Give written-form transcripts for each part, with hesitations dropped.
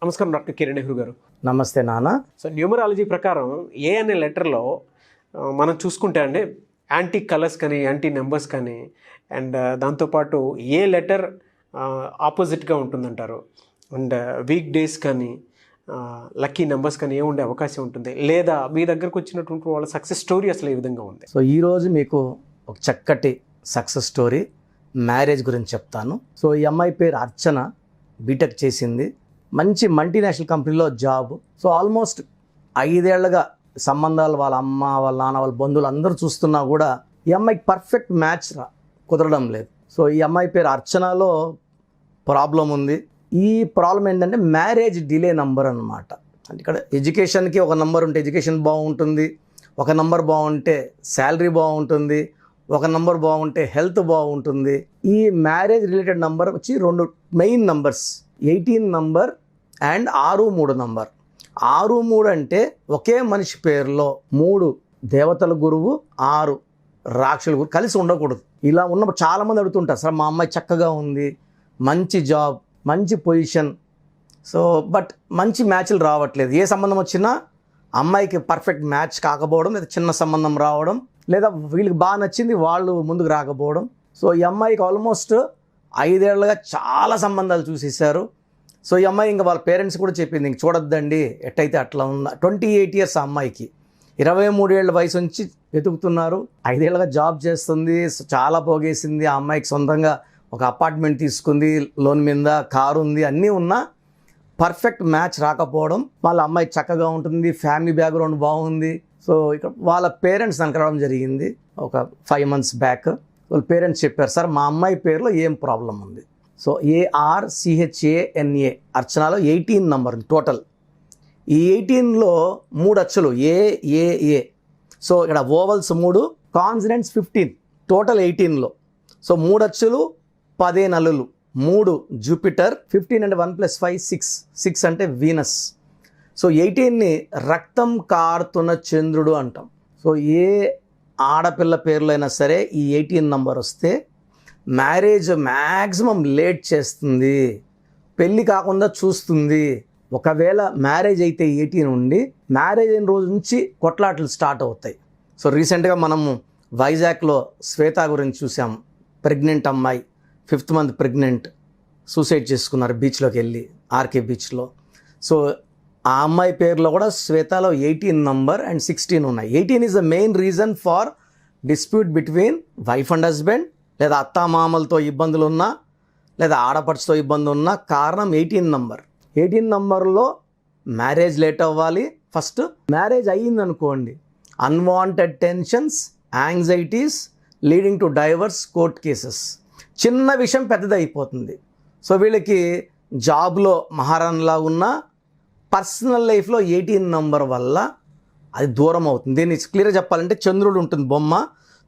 నమస్కారం డాక్టర్ కిరణ్ నెహ్రూ గారు. నమస్తే నాన్న. సో న్యూమరాలజీ ప్రకారం ఏ అనే లెటర్లో మనం చూసుకుంటే అండి యాంటీ కలర్స్ కానీ యాంటీ నెంబర్స్ కానీ అండ్ దాంతోపాటు ఏ లెటర్ ఆపోజిట్గా ఉంటుందంటారు అండ్ వీక్ డేస్ కానీ లక్కీ నెంబర్స్ కానీ ఏముండే అవకాశం ఉంటుంది, లేదా మీ దగ్గరకు వచ్చినటువంటి వాళ్ళ సక్సెస్ స్టోరీ అసలు ఏ విధంగా ఉంది? సో ఈరోజు మీకు ఒక చక్కటి సక్సెస్ స్టోరీ మ్యారేజ్ గురించి చెప్తాను. సో ఈ అమ్మాయి పేరు అర్చన, బీటెక్ చేసింది, మంచి మల్టీనేషనల్ కంపెనీలో జాబ్. సో ఆల్మోస్ట్ 5 ఏళ్లుగా సంబంధాలు వాళ్ళ అమ్మ వాళ్ళ నాన్న వాళ్ళ బంధువులు అందరూ చూస్తున్నా కూడా ఈ అమ్మాయికి పర్ఫెక్ట్ మ్యాచ్ కుదరడం లేదు. సో ఈ అమ్మాయి పేరు అర్చనలో ప్రాబ్లం ఉంది. ఈ ప్రాబ్లం ఏంటంటే మ్యారేజ్ డిలే నంబర్ అన్నమాట. అంటే ఇక్కడ ఎడ్యుకేషన్కి ఒక నంబర్ ఉంటే ఎడ్యుకేషన్ బాగుంటుంది, ఒక నంబర్ బాగుంటే శాలరీ బాగుంటుంది, ఒక నంబర్ బాగుంటే హెల్త్ బాగుంటుంది. ఈ మ్యారేజ్ రిలేటెడ్ నంబర్ వచ్చి 2 main numbers, 18 number and 63 number. 63 అంటే ఒకే మనిషి పేరులో 3 దేవతల గురువు 6 రాక్షసుల గురువు కలిసి ఉండకూడదు. ఇలా ఉన్నప్పుడు చాలామంది అడుగుతుంటారు, సార్ మా అమ్మాయి చక్కగా ఉంది, మంచి జాబ్, మంచి పొజిషన్, సో బట్ మంచి మ్యాచ్లు రావట్లేదు. ఏ సంబంధం వచ్చినా అమ్మాయికి పర్ఫెక్ట్ మ్యాచ్ కాకపోవడం, లేదా చిన్న సంబంధం రావడం, లేదా వీళ్ళకి బాగా నచ్చింది వాళ్ళు ముందుకు రాకపోవడం. సో ఈ అమ్మాయికి ఆల్మోస్ట్ 5 ఏళ్లుగా చాలా సంబంధాలు చూసేశారు. సో ఈ అమ్మాయి ఇంకా వాళ్ళ పేరెంట్స్ కూడా చెప్పింది, ఇంక చూడొద్దండి ఎట్టయితే అట్లా ఉందా. 28 ఇయర్స్ ఆ అమ్మాయికి, 23 ఏళ్ళ వయసు నుంచి వెతుకుతున్నారు. 5 ఏళ్ళుగా జాబ్ చేస్తుంది, చాలా పోగేసింది. ఆ అమ్మాయికి సొంతంగా ఒక అపార్ట్మెంట్ తీసుకుంది, లోన్ మీద కారు ఉంది, అన్నీ ఉన్నా పర్ఫెక్ట్ మ్యాచ్ రాకపోవడం. వాళ్ళ అమ్మాయి చక్కగా ఉంటుంది, ఫ్యామిలీ బ్యాక్గ్రౌండ్ బాగుంది. సో ఇక్కడ వాళ్ళ పేరెంట్స్ నాకు రావడం జరిగింది ఒక 5 months బ్యాక్. వాళ్ళ పేరెంట్స్ చెప్పారు, సార్ మా అమ్మాయి పేరులో ఏం ప్రాబ్లం ఉంది. So ARCHANA అర్చనలో 18 number total. ఈ 18లో 3 అచ్చులు AAA. సో ఇక్కడ ఓవల్స్ 3, కాన్సనెంట్స్ 15, టోటల్ 18లో. సో 3 అచ్చులు 10 నలులు, 3 జూపిటర్, 15 అంటే 1 + 5 6 అంటే వీనస్. సో 18ని రక్తం కారుతున్న చంద్రుడు అంటాం. సో ఏ ఆడపిల్ల పేర్లో అయినా సరే ఈ 18 నంబర్ వస్తే మ్యారేజ్ మ్యాక్సిమం లేట్ చేస్తుంది, పెళ్ళి కాకుండా చూస్తుంది. ఒకవేళ మ్యారేజ్ అయితే 18 ఉండి మ్యారేజ్ అయిన రోజు నుంచి కొట్లాటలు స్టార్ట్ అవుతాయి. సో రీసెంట్గా మనము వైజాగ్లో శ్వేత గురించి చూసాం. ప్రెగ్నెంట్ అమ్మాయి, 5th month ప్రెగ్నెంట్, సూసైడ్ చేసుకున్నారు బీచ్లోకి వెళ్ళి, ఆర్కే బీచ్లో. సో ఆ అమ్మాయి పేరులో కూడా శ్వేతలో 18 నంబర్ అండ్ 16 ఉన్నాయి. 18 is the main reason for dispute between wife and husband, లేదా అత్తామామలతో ఇబ్బందులు ఉన్నా, లేదా ఆడపడుచుతో ఇబ్బంది ఉన్నా కారణం 18 నంబర్. 18 నంబర్లో మ్యారేజ్ లేట్ అవ్వాలి. ఫస్ట్ మ్యారేజ్ అయ్యిందనుకోండి, unwanted tensions, anxieties leading to divorce, court cases, చిన్న విషయం పెద్దదైపోతుంది. సో వీళ్ళకి జాబ్లో మహారాణిలా ఉన్నా పర్సనల్ లైఫ్లో 18 నంబర్ వల్ల అది దూరం అవుతుంది. దీన్ని క్లియర్గా చెప్పాలంటే చంద్రుడు ఉంటుంది బొమ్మ,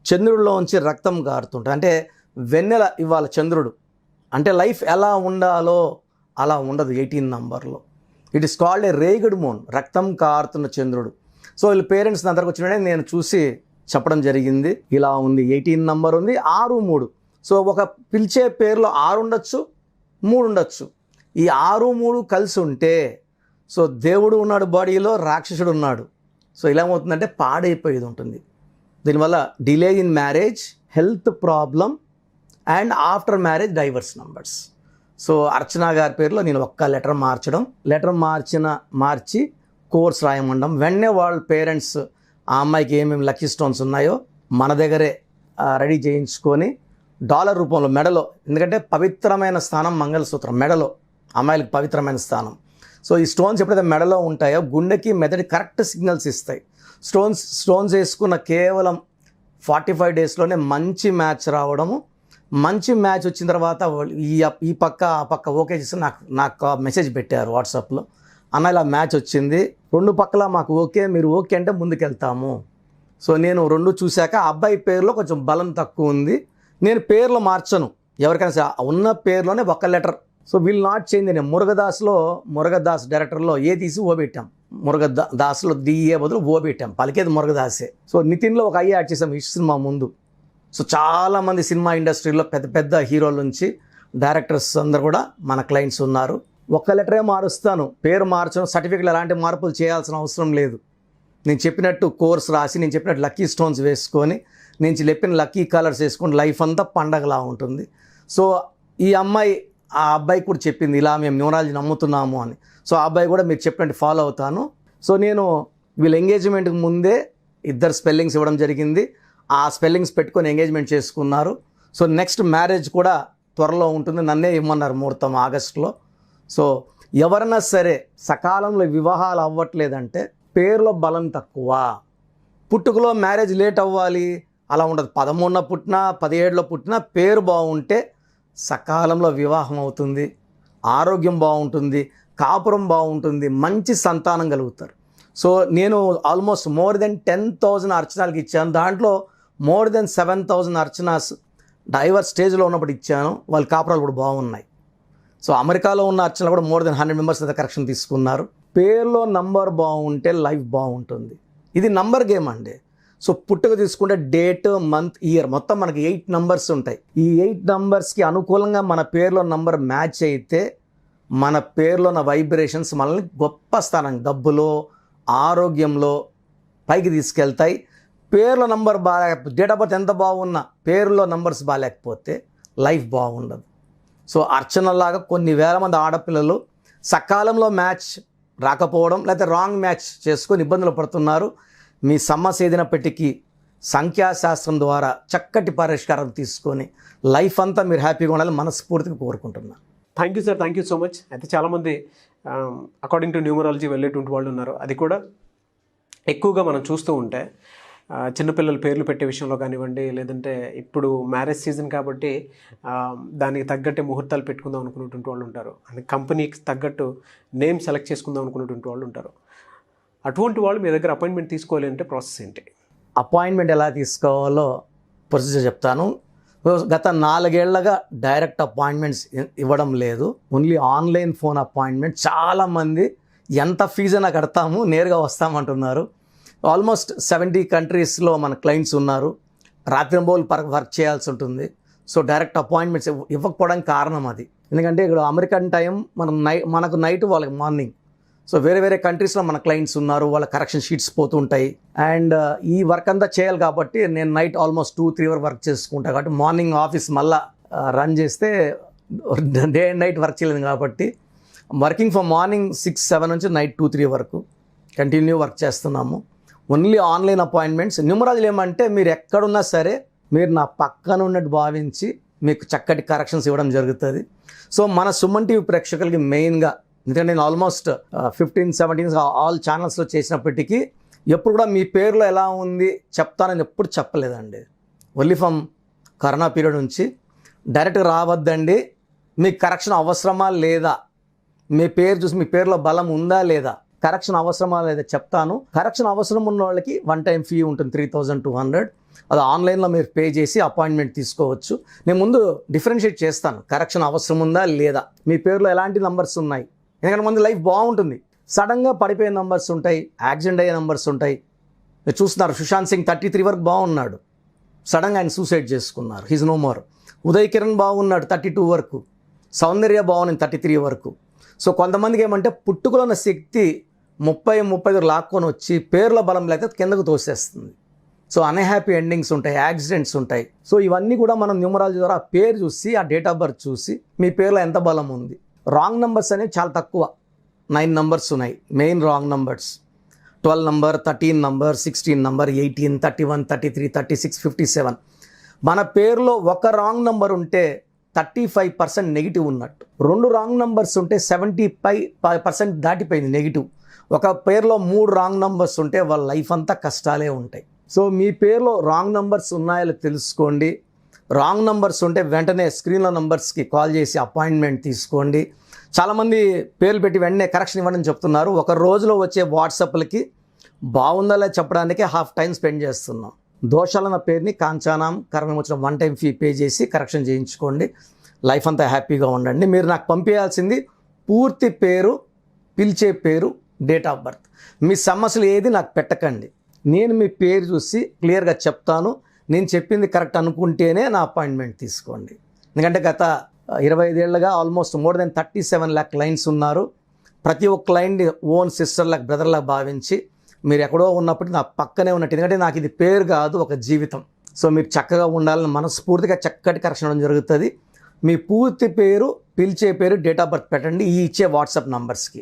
చంద్రుడిలో ఉంచి రక్తం కారుతుంటుంది. అంటే వెన్నెల ఇవాళ చంద్రుడు, అంటే లైఫ్ ఎలా ఉండాలో అలా ఉండదు 18 నంబర్లో. It is called a Regad moon, రక్తం కారుతున్న చంద్రుడు. సో వీళ్ళ పేరెంట్స్ నా దగ్గరకు వచ్చిన నేను చూసి చెప్పడం జరిగింది, ఇలా ఉంది, 18 నంబర్ ఉంది, 6 3. సో ఒక పిలిచే పేరులో 6 ఉండొచ్చు, 3 ఉండొచ్చు. ఈ 6 3 కలిసి ఉంటే సో దేవుడు ఉన్నాడు బాడీలో, రాక్షసుడు ఉన్నాడు. సో ఇలా ఏమవుతుందంటే పాడైపోయేది ఉంటుంది. దీనివల్ల delay in marriage, health problem and after marriage divorce numbers. So Archana గారి పేరులో నేను ఒక్క లెటర్ మార్చి కోర్స్ రాయమండం. వెంటనే వాళ్ళ పేరెంట్స్ ఆ అమ్మాయికి ఏమేమి లక్కీ స్టోన్స్ ఉన్నాయో మన దగ్గరే రెడీ చేయించుకొని $1 రూపంలో మెడలో, ఎందుకంటే పవిత్రమైన స్థానం మంగళసూత్రం, మెడలో అమ్మాయిలకు పవిత్రమైన స్థానం. సో ఈ స్టోన్స్ ఎప్పుడైతే మెడలో ఉంటాయో గుండెకి మెదడు కరెక్ట్ సిగ్నల్స్ ఇస్తాయి. స్టోన్స్ వేసుకున్న కేవలం 45 డేస్లోనే మంచి మ్యాచ్ రావడము. మంచి మ్యాచ్ వచ్చిన తర్వాత ఈ పక్క ఆ పక్క ఓకే చేసి నాకు మెసేజ్ పెట్టారు వాట్సాప్లో, అన్న ఇలా మ్యాచ్ వచ్చింది, 2 పక్కల మాకు ఓకే, మీరు ఓకే అంటే ముందుకెళ్తాము. సో నేను 2 చూశాక అబ్బాయి పేరులో కొంచెం బలం తక్కువ ఉంది, నేను పేర్లు మార్చను, ఎవరికైనా సరే ఉన్న పేరులోనే ఒక letter. So will not change అని మురుగదాస్ డైరెక్టర్లో ఏ తీసి ఓ పెట్టాం, మురుగదాస్లో DA బదులు ఓ పెట్టాం, పలికేది మురుగదాసే. సో నితిన్లో ఒక యాడ్ చేసాం ఈ సినిమా ముందు. సో చాలామంది సినిమా ఇండస్ట్రీలో పెద్ద పెద్ద హీరోల నుంచి డైరెక్టర్స్ అందరు కూడా మన క్లయింట్స్ ఉన్నారు. ఒక్క లెటరే మారుస్తాను, పేరు మార్చను, సర్టిఫికెట్లు ఎలాంటి మార్పులు చేయాల్సిన అవసరం లేదు. నేను చెప్పినట్టు కోర్స్ రాసి, నేను చెప్పినట్టు లక్కీ స్టోన్స్ వేసుకొని, నేను చెప్పిన లక్కీ కలర్స్ వేసుకొని లైఫ్ అంతా పండగలా ఉంటుంది. సో ఈ అమ్మాయి ఆ అబ్బాయి కూడా చెప్పింది ఇలా మేము న్యూమరాలజీ నమ్ముతున్నాము అని. సో ఆ అబ్బాయి కూడా మీరు చెప్పినట్టు ఫాలో అవుతాను. సో నేను వీళ్ళ ఎంగేజ్మెంట్కి ముందే 2 స్పెల్లింగ్స్ ఇవ్వడం జరిగింది. ఆ స్పెల్లింగ్స్ పెట్టుకొని ఎంగేజ్మెంట్ చేసుకున్నారు. సో నెక్స్ట్ మ్యారేజ్ కూడా త్వరలో ఉంటుంది. నన్నే ఇమ్మన్నారు ముహూర్తం ఆగస్టులో. సో ఎవరన్నా సరే సకాలంలో వివాహాలు అవ్వట్లేదంటే పేరులో బలం తక్కువ, పుట్టుకలో మ్యారేజ్ లేట్ అవ్వాలి అలా ఉండదు. 13 పుట్టినా 17లో పుట్టినా పేరు బాగుంటే సకాలంలో వివాహం అవుతుంది, ఆరోగ్యం బాగుంటుంది, కాపురం బాగుంటుంది, మంచి సంతానం కలుగుతారు. సో నేను ఆల్మోస్ట్ మోర్ దెన్ 10,000 అర్చనాలకి ఇచ్చాను. దాంట్లో మోర్ దెన్ 7,000 అర్చనాస్ డైవర్స్ స్టేజ్లో ఉన్నప్పుడు ఇచ్చాను. వాళ్ళ కాపురాలు కూడా బాగున్నాయి. సో అమెరికాలో ఉన్న అర్చనలు కూడా మోర్ దెన్ 100 మెంబర్స్ అయితే కరెక్షన్ తీసుకున్నారు. పేరులో నంబర్ బాగుంటే లైఫ్ బాగుంటుంది. ఇది నంబర్ గేమ్ అండి. సో పుట్టుక తీసుకుంటే డేట్, మంత్, ఇయర్ మొత్తం మనకి 8 నంబర్స్ ఉంటాయి. ఈ 8 నంబర్స్కి అనుకూలంగా మన పేరులో నంబర్ మ్యాచ్ అయితే మన పేరులో ఉన్న వైబ్రేషన్స్ మనల్ని గొప్ప స్థానం, డబ్బులో, ఆరోగ్యంలో పైకి తీసుకెళ్తాయి. పేరులో నంబర్ బాగాలేకపోతే, డేట్ ఆఫ్ బర్త్ ఎంత బాగున్నా పేరులో నంబర్స్ బాగాలేకపోతే లైఫ్ బాగుండదు. సో అర్చనలాగా కొన్ని వేల మంది ఆడపిల్లలు సకాలంలో మ్యాచ్ రాకపోవడం లేకపోతే రాంగ్ మ్యాచ్ చేసుకొని ఇబ్బందులు పడుతున్నారు. మీ సమస్య ఏదైనప్పటికీ సంఖ్యాశాస్త్రం ద్వారా చక్కటి పరిష్కారం తీసుకొని లైఫ్ అంతా మీరు హ్యాపీగా ఉండాలని మనస్ఫూర్తిగా కోరుకుంటున్నాను. Thank you sir, thank you so much. అయితే చాలామంది అకార్డింగ్ టు న్యూమరాలజీ వెళ్ళేటువంటి వాళ్ళు ఉన్నారు. అది కూడా ఎక్కువగా మనం చూస్తూ ఉంటే చిన్నపిల్లల పేర్లు పెట్టే విషయంలో కానివ్వండి, లేదంటే ఇప్పుడు మ్యారేజ్ సీజన్ కాబట్టి దానికి తగ్గట్టే ముహూర్తాలు పెట్టుకుందాం అనుకునేటువంటి వాళ్ళు ఉంటారు, అంటే కంపెనీకి తగ్గట్టు నేమ్ సెలెక్ట్ చేసుకుందాం అనుకునేటువంటి వాళ్ళు ఉంటారు. అటువంటి వాళ్ళు మీ దగ్గర అపాయింట్మెంట్ తీసుకోవాలి అంటే ప్రాసెస్ ఏంటి? అపాయింట్మెంట్ ఎలా తీసుకోవాలో ప్రొసీజర్ చెప్తాను. గత 4 ఏళ్లుగా డైరెక్ట్ అపాయింట్మెంట్స్ ఇవ్వడం లేదు, ఓన్లీ ఆన్లైన్ ఫోన్ అపాయింట్మెంట్. చాలామంది ఎంత ఫీజైనా కడతాము నేరుగా వస్తామంటున్నారు. ఆల్మోస్ట్ 70 కంట్రీస్లో మన క్లయింట్స్ ఉన్నారు. రాత్రింబోలు వర్క్ చేయాల్సి ఉంటుంది. సో డైరెక్ట్ అపాయింట్మెంట్స్ ఇవ్వకపోవడానికి కారణం అది. ఎందుకంటే ఇక్కడ అమెరికన్ టైం మనకు నైట్ వాళ్ళకి మార్నింగ్. సో వేరే వేరే కంట్రీస్లో మన క్లయింట్స్ ఉన్నారు, వాళ్ళ కరెక్షన్ షీట్స్ పోతూ ఉంటాయి. అండ్ ఈ వర్క్ అంతా చేయాలి కాబట్టి నేను నైట్ ఆల్మోస్ట్ 2-3 వరకు వర్క్ చేసుకుంటాను. కాబట్టి మార్నింగ్ ఆఫీస్ మళ్ళా రన్ చేస్తే డే అండ్ నైట్ వర్క్ చేయలేదు కాబట్టి వర్కింగ్ ఫ్రమ్ మార్నింగ్ 6-7 నుంచి నైట్ 2-3 వరకు కంటిన్యూ వర్క్ చేస్తున్నాము. Only online appointments. న్యూమరాలజీ ఏమంటే మీరు ఎక్కడున్నా సరే మీరు నా పక్కన ఉన్నట్టు భావించి మీకు చక్కటి కరెక్షన్స్ ఇవ్వడం జరుగుతుంది. సో మన సుమన్ టీవీ ప్రేక్షకులకి మెయిన్గా, ఎందుకంటే నేను ఆల్మోస్ట్ 15-17 ఆల్ ఛానల్స్లో చేసినప్పటికీ ఎప్పుడు కూడా మీ పేరులో ఎలా ఉంది చెప్తానని ఎప్పుడు చెప్పలేదండి. ఓన్లీ ఫ్రమ్ కరోనా పీరియడ్ నుంచి డైరెక్ట్గా రావద్దండి, మీకు కరెక్షన్ అవసరమా లేదా, మీ పేరు చూసి మీ పేరులో బలం ఉందా లేదా, కరెక్షన్ అవసరమా లేదా చెప్తాను. కరెక్షన్ అవసరం ఉన్న వాళ్ళకి 1 టైం ఫీ ఉంటుంది 3,200. అది ఆన్లైన్లో మీరు పే చేసి అపాయింట్మెంట్ తీసుకోవచ్చు. నేను ముందు డిఫరెన్షియేట్ చేస్తాను, కరెక్షన్ అవసరం ఉందా లేదా, మీ పేరులో ఎలాంటి నంబర్స్ ఉన్నాయి. ఎందుకంటే మంది లైఫ్ బాగుంటుంది, సడన్గా పడిపోయే నంబర్స్ ఉంటాయి, యాక్సిడెంట్ అయ్యే నంబర్స్ ఉంటాయి. మీరు చూస్తున్నారు సుశాంత్ సింగ్ 33 వరకు బాగున్నాడు, సడన్గా ఆయన సూసైడ్ చేసుకున్నారు, he's no more. Uday Kiran బాగున్నాడు 32 వరకు, సౌందర్య బాగుంది 33 వరకు. సో కొంతమందికి ఏమంటే పుట్టుకలో ఉన్న శక్తి 30-35 లాక్కొని వచ్చి పేరులో బలం లేకపోతే కిందకు తోసేస్తుంది. సో అన్హ్యాపీ ఎండింగ్స్ ఉంటాయి, యాక్సిడెంట్స్ ఉంటాయి. సో ఇవన్నీ కూడా మనం న్యూమరాలజీ ద్వారా ఆ పేరు చూసి, ఆ డేట్ ఆఫ్ బర్త్ చూసి మీ పేరులో ఎంత బలం ఉంది. రాంగ్ నెంబర్స్ అనేవి చాలా తక్కువ, 9 నంబర్స్ ఉన్నాయి main wrong numbers. 12 number, 13 number, 16 number, 18, 31, 33, 36, 57. మన పేరులో ఒక రాంగ్ నంబర్ ఉంటే 35% నెగిటివ్ ఉన్నట్టు. 2 రాంగ్ నంబర్స్ ఉంటే 75% దాటిపోయింది నెగిటివ్. ఒక పేరులో 3 రాంగ్ నంబర్స్ ఉంటే వాళ్ళ లైఫ్ అంతా కష్టాలే ఉంటాయి. సో మీ పేరులో రాంగ్ నంబర్స్ ఉన్నాయో తెలుసుకోండి. రాంగ్ నంబర్స్ ఉంటే వెంటనే స్క్రీన్లో నంబర్స్కి కాల్ చేసి అపాయింట్మెంట్ తీసుకోండి. చాలామంది పేర్లు పెట్టి వెంటనే కరెక్షన్ ఇవ్వడం చెప్తున్నారు. ఒక రోజులో వచ్చే వాట్సాప్లకి బాగుందా లేదా చెప్పడానికే హాఫ్ టైం స్పెండ్ చేస్తున్నాం. దోషాలన్న పేరుని కాంచానాం కర్మ వచ్చిన 1 టైం ఫీ పే చేసి కరెక్షన్ చేయించుకోండి. లైఫ్ అంతా హ్యాపీగా ఉండండి. మీరు నాకు పంపించాల్సింది పూర్తి పేరు, పిలిచే పేరు, డేట్ ఆఫ్ బర్త్. మీ సమస్యలు ఏది నాకు పెట్టకండి, నేను మీ పేరు చూసి క్లియర్గా చెప్తాను. నేను చెప్పింది కరెక్ట్ అనుకుంటేనే నా అపాయింట్మెంట్ తీసుకోండి. ఎందుకంటే గత 25 ఏళ్ళుగా almost more than 37 lakh clients ఉన్నారు. ప్రతి ఒక్క క్లయింట్ ఓన్ సిస్టర్లకు బ్రదర్లకు భావించి మీరు ఎక్కడో ఉన్నప్పటికీ నా పక్కనే ఉన్నట్టు, ఎందుకంటే నాకు ఇది పేరు కాదు ఒక జీవితం. సో మీరు చక్కగా ఉండాలని మనస్ఫూర్తిగా చక్కటి కరెక్షన్ అవ్వడం జరుగుతుంది. మీ పూర్తి పేరు, పిలిచే పేరు, డేట్ ఆఫ్ బర్త్ పెట్టండి ఈ ఇచ్చే వాట్సాప్ నంబర్స్కి.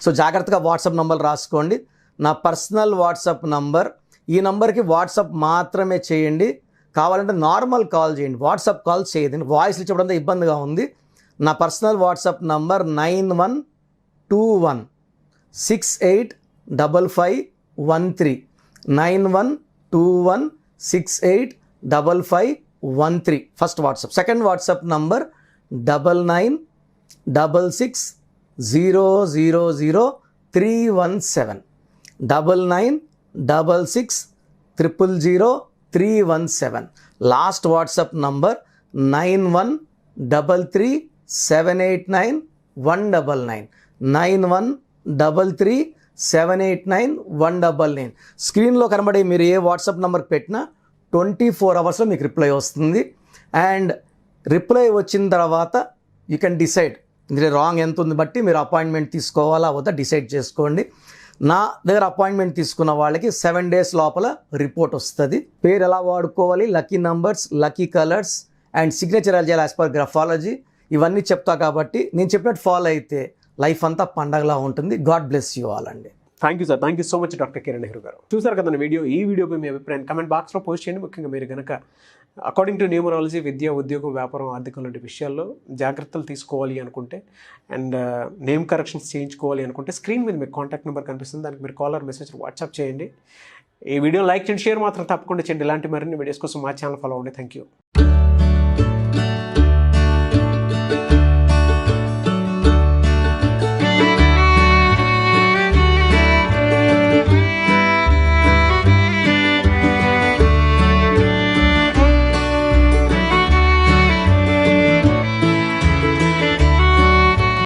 సో జాగ్రత్తగా వాట్సాప్ నంబర్ రాసుకోండి. నా పర్సనల్ వాట్సాప్ నంబర్, ఈ నంబర్కి వాట్సాప్ మాత్రమే చేయండి. కావాలంటే నార్మల్ కాల్ చేయండి, వాట్సాప్ కాల్ చేయదండి. వాయిస్లు చెప్పడంతో ఇబ్బందిగా ఉంది. నా personal WhatsApp number 9121685513 9121685513 first WhatsApp. Second WhatsApp number 9966000317 9966000317. Last WhatsApp number 9133789199 9133789199. స్క్రీన్లో కనబడే మీరు ఏ వాట్సాప్ నెంబర్కి పెట్టినా 24 అవర్స్లో మీకు రిప్లై వస్తుంది. అండ్ రిప్లై వచ్చిన తర్వాత యూ కెన్ డిసైడ్ ఇందులో రాంగ్ ఎంత ఉంది బట్టి మీరు అపాయింట్మెంట్ తీసుకోవాలా వద్దా డిసైడ్ చేసుకోండి. నా దగ్గర అపాయింట్మెంట్ తీసుకున్న వాళ్ళకి 7 days లోపల రిపోర్ట్ వస్తుంది. పేరు ఎలా వాడుకోవాలి, lucky numbers, lucky colours and signature ఎలా చేయాలి యాజ్ పర్ గ్రాఫాలజీ, ఇవన్నీ చెప్తా. కాబట్టి నేను చెప్పినట్టు ఫాలో అయితే లైఫ్ అంతా పండగలా ఉంటుంది. గాడ్ బ్లెస్ యూ ఆల్ అండి. Thank you sir, thank you so much doctor Kiran Nehru గారు. చూసారు కదా ఈ వీడియోపై మీ అభిప్రాయం కమెంట్ బాక్స్లో పోస్ట్ చేయండి. ముఖ్యంగా మీరు కనుక అకార్డింగ్ టు న్యూమరాలజీ విద్య, ఉద్యోగం, వ్యాపారం, ఆర్థికం లాంటి విషయాల్లో జాగ్రత్తలు తీసుకోవాలి అనుకుంటే అండ్ నేమ్ కరెక్షన్స్ చేయించుకోవాలి అనుకుంటే స్క్రీన్ మీద మీకు కాంటాక్ట్ నెంబర్ కనిపిస్తుంది, దానికి మీరు కాలర్ మెసేజ్ వాట్సాప్ చేయండి. ఈ వీడియో లైక్ చేయండి, షేర్ మాత్రం తప్పకుండా చేయండి. ఇలాంటి మరిన్ని వీడియోస్ కోసం మా ఛానల్ ఫాలో అవ్వండి. Thank you.